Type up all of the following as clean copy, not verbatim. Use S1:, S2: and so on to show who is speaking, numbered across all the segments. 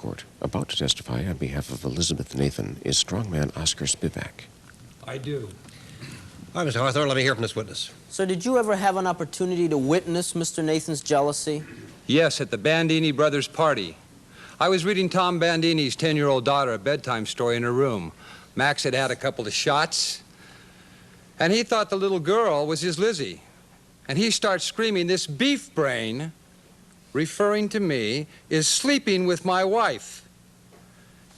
S1: Court. About to testify on behalf of Elizabeth Nathan is strongman Oscar Spivak.
S2: I do.
S3: All right, Mr. Hawthorne, let me hear from this witness.
S4: Sir, did you ever have an opportunity to witness Mr. Nathan's jealousy?
S2: Yes, at the Bandini brothers' party. I was reading Tom Bandini's 10-year-old daughter a bedtime story in her room. Max had had a couple of shots, and he thought the little girl was his Lizzie. And he starts screaming, "This beef brain," referring to me, "is sleeping with my wife."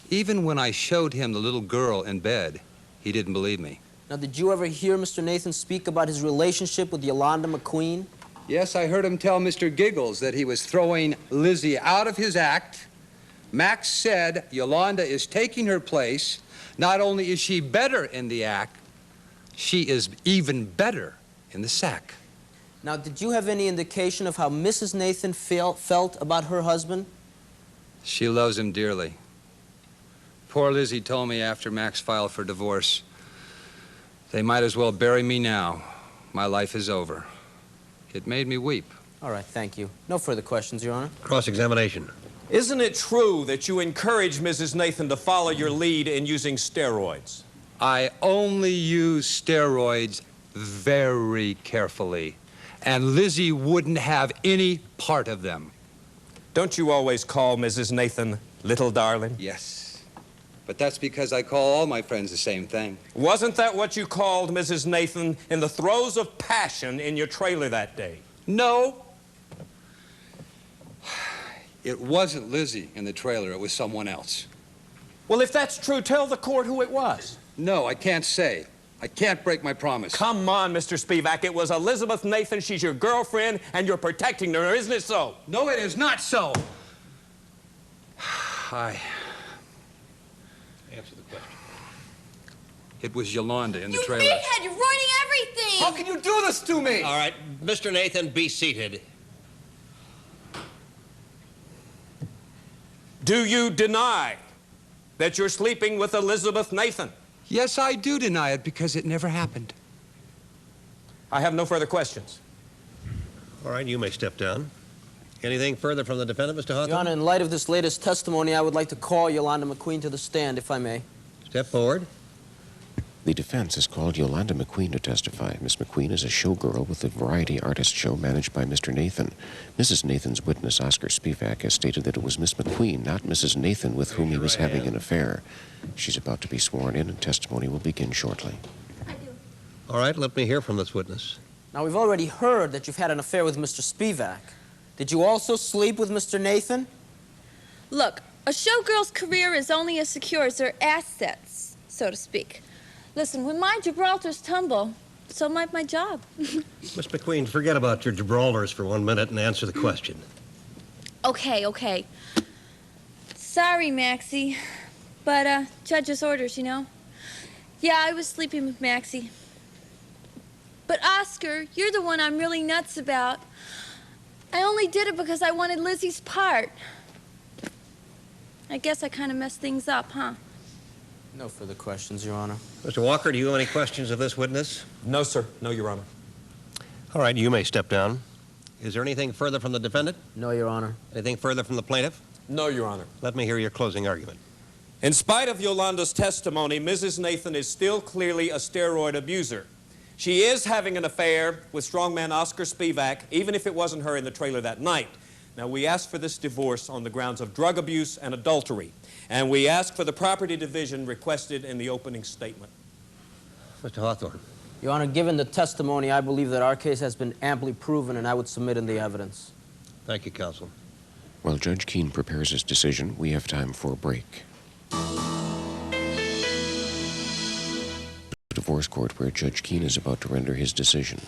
S2: Even when I showed him the little girl in bed, he didn't believe me.
S4: Now, did you ever hear Mr. Nathan speak about his relationship with Yolanda McQueen?
S2: Yes, I heard him tell Mr. Giggles that he was throwing Lizzie out of his act. Max said Yolanda is taking her place. Not only is she better in the act, she is even better in the sack.
S4: Now, did you have any indication of how Mrs. Nathan felt about her husband?
S2: She loves him dearly. Poor Lizzie told me after Max filed for divorce, "They might as well bury me now. My life is over." It made me weep.
S4: All right, thank you. No further questions, Your Honor.
S3: Cross-examination.
S5: Isn't it true that you encouraged Mrs. Nathan to follow your lead in using steroids?
S2: I only use steroids very carefully, and Lizzie wouldn't have any part of them.
S5: Don't you always call Mrs. Nathan little darling?
S2: Yes, but that's because I call all my friends the same thing.
S5: Wasn't that what you called Mrs. Nathan in the throes of passion in your trailer that day?
S2: No. It wasn't Lizzie in the trailer, it was someone else.
S5: Well, if that's true, tell the court who it was.
S2: No, I can't say. I can't break my promise.
S5: Come on, Mr. Spivak. It was Elizabeth Nathan. She's your girlfriend, and you're protecting her, isn't it so?
S2: No, it is not so.
S3: Answer the question.
S2: It was Yolanda in the
S6: You
S2: trailer.
S6: meathead, you're ruining everything!
S2: How can you do this to me?
S3: All right, Mr. Nathan, be seated.
S5: Do you deny that you're sleeping with Elizabeth Nathan?
S2: Yes, I do deny it because it never happened.
S5: I have no further questions.
S3: All right, you may step down. Anything further from the defendant, Mr. Hawthorne?
S4: Your Honor, in light of this latest testimony, I would like to call Yolanda McQueen to the stand, if I may.
S3: Step forward.
S1: The defense has called Yolanda McQueen to testify. Miss McQueen is a showgirl with the Variety Artist Show managed by Mr. Nathan. Mrs. Nathan's witness, Oscar Spivak, has stated that it was Miss McQueen, not Mrs. Nathan, with whom he was having an affair. She's about to be sworn in, and testimony will begin shortly.
S6: I do.
S3: All right, let me hear from this witness.
S4: Now, we've already heard that you've had an affair with Mr. Spivak. Did you also sleep with Mr. Nathan?
S6: Look, a showgirl's career is only as secure as her assets, so to speak. Listen, when my Gibraltars tumble, so might my job.
S3: Miss McQueen, forget about your Gibraltars for 1 minute and answer the question.
S6: Okay. Sorry, Maxie, but, judge's orders, you know? Yeah, I was sleeping with Maxie. But, Oscar, you're the one I'm really nuts about. I only did it because I wanted Lizzie's part. I guess I kind of messed things up, huh?
S4: No further questions, Your Honor.
S3: Mr. Walker, do you have any questions of this witness?
S5: No, sir. No, Your Honor.
S3: All right, you may step down. Is there anything further from the defendant?
S4: No, Your Honor.
S3: Anything further from the plaintiff?
S5: No, Your Honor.
S3: Let me hear your closing argument.
S5: In spite of Yolanda's testimony, Mrs. Nathan is still clearly a steroid abuser. She is having an affair with strongman Oscar Spivak, even if it wasn't her in the trailer that night. Now, we asked for this divorce on the grounds of drug abuse and adultery, and we asked for the property division requested in the opening statement.
S3: Mr. Hawthorne.
S4: Your Honor, given the testimony, I believe that our case has been amply proven, and I would submit in the evidence.
S3: Thank you, counsel.
S1: While Judge Keene prepares his decision, we have time for a break. The divorce court where Judge Keene is about to render his decision.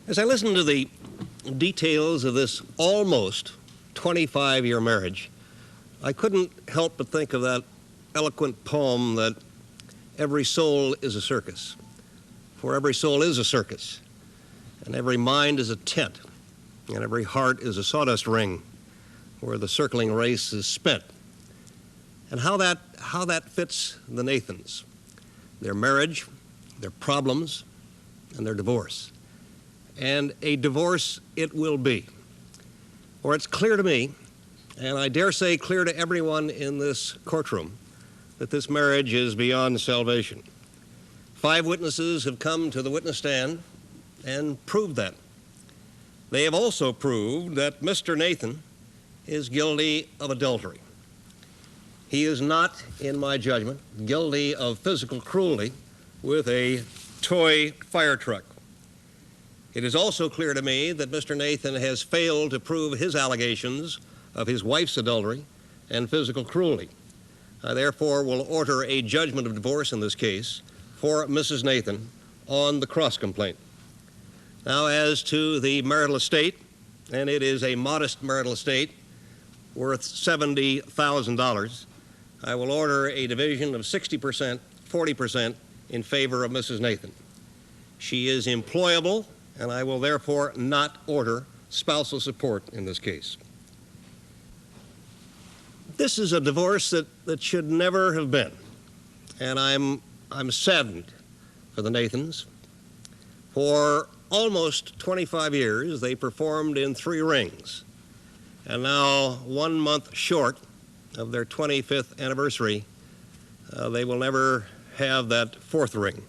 S3: As I listen to the details of this almost 25-year marriage, I couldn't help but think of that eloquent poem that every soul is a circus. For every soul is a circus, and every mind is a tent, and every heart is a sawdust ring where the circling race is spent. And how that fits the Nathans, their marriage, their problems, and their divorce. And a divorce it will be. For it's clear to me and I dare say clear to everyone in this courtroom, that this marriage is beyond salvation. 5 witnesses have come to the witness stand and proved that. They have also proved that Mr. Nathan is guilty of adultery. He is not, in my judgment, guilty of physical cruelty with a toy fire truck. It is also clear to me that Mr. Nathan has failed to prove his allegations of his wife's adultery and physical cruelty. I therefore will order a judgment of divorce in this case for Mrs. Nathan on the cross complaint. Now, as to the marital estate, and it is a modest marital estate worth $70,000, I will order a division of 60%, 40% in favor of Mrs. Nathan. She is employable, and I will therefore not order spousal support in this case. This is a divorce that should never have been, and I'm saddened for the Nathans. For almost 25 years, they performed in 3 rings, and now 1 month short of their 25th anniversary, they will never have that 4th ring.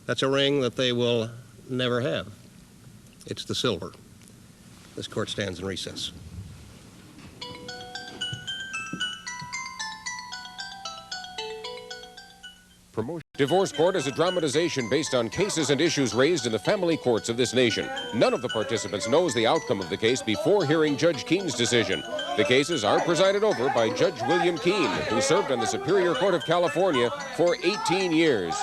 S3: That's a ring that they will never have. It's the silver. This court stands in recess.
S1: Divorce Court is a dramatization based on cases and issues raised in the family courts of this nation. None of the participants knows the outcome of the case before hearing Judge Keene's decision. The cases are presided over by Judge William Keene, who served on the Superior Court of California for 18 years.